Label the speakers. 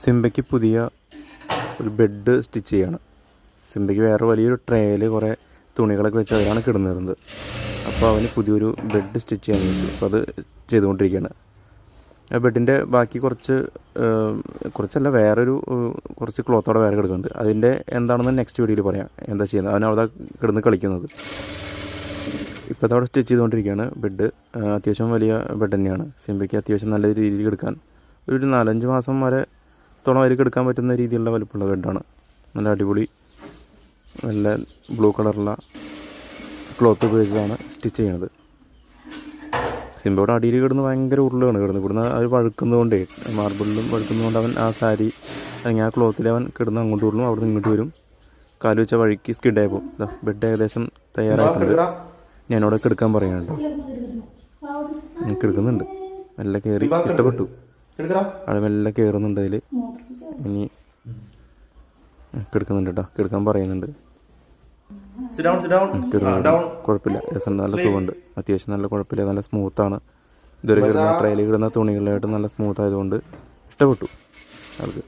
Speaker 1: സിംബയ്ക്ക് പുതിയ ഒരു bed stitch ചെയ്യാണ്. സിംബയ്ക്ക് വേറെ വലിയൊരു ട്രേയിൽ കുറേ തുണികളൊക്കെ വെച്ച് അവരാണ് കിടന്നിരുന്നത്. അപ്പോൾ അവന് പുതിയൊരു ബെഡ് സ്റ്റിച്ച് ചെയ്യാൻ വേണ്ടി അപ്പോൾ അത് ചെയ്തുകൊണ്ടിരിക്കുകയാണ്. ആ ബെഡിൻ്റെ ബാക്കി കുറച്ചല്ല വേറൊരു കുറച്ച് ക്ലോത്തോടെ വേറെ കിടക്കുന്നുണ്ട്. അതിൻ്റെ എന്താണെന്ന് നെക്സ്റ്റ് വീഡിയോയിൽ പറയാം എന്താ ചെയ്യുന്നത്. അവൻ അവിടെ കിടന്ന് കളിക്കുന്നത്. ഇപ്പോൾ അതവിടെ സ്റ്റിച്ച് ചെയ്തുകൊണ്ടിരിക്കുകയാണ്. ബെഡ് അത്യാവശ്യം വലിയ ബെഡ് തന്നെയാണ്. സിംബയ്ക്ക് അത്യാവശ്യം നല്ല രീതിയിൽ കിടക്കാൻ ഒരു 4-5 മാസം വരെ അതിൽ കിടക്കാൻ പറ്റുന്ന രീതിയിലുള്ള വലുപ്പമുള്ള ബെഡാണ്. നല്ല അടിപൊളി നല്ല ബ്ലൂ കളറുള്ള ക്ലോത്ത് ഉപയോഗിച്ചാണ് സ്റ്റിച്ച് ചെയ്യണത്. സിംബയുടെ അടിയിൽ കിടന്ന് ഭയങ്കര ഉരുളാണ് കിടന്ന് അത് വഴുക്കുന്നതുകൊണ്ടേ മാർബിളിലും വഴുക്കുന്നതുകൊണ്ട് അവൻ ആ സാരി അല്ലെങ്കിൽ ആ ക്ലോത്തിൽ അവൻ കിടന്ന് അങ്ങോട്ട് ഉരുളും, അവിടെ നിന്ന് ഇങ്ങോട്ട് വരും. കാല് വെച്ച വഴിക്ക് സ്കിഡായി പോകും. ബെഡ് ഏകദേശം തയ്യാറായിട്ടുണ്ട്. ഞാനവിടെ കിടക്കാൻ പറയുന്നുണ്ട്. കിടക്കുന്നുണ്ട്. മെല്ലെ കയറി ഇഷ്ടപ്പെട്ടു. അവിടെ മെല്ലെ കയറുന്നുണ്ട്. അതിൽ ഇനി കിടക്കുന്നുണ്ട് കേട്ടോ. കിടക്കാൻ പറയുന്നുണ്ട്. കുഴപ്പമില്ല, രസം നല്ല സുഖമുണ്ട്. അത്യാവശ്യം നല്ല കുഴപ്പമില്ല, നല്ല സ്മൂത്താണ്. ഇതൊരു കിടന്ന ട്രയലിൽ കിടന്ന തുണികളായിട്ട് നല്ല സ്മൂത്ത് ആയതുകൊണ്ട് ഇഷ്ടപ്പെട്ടു അവർക്ക്.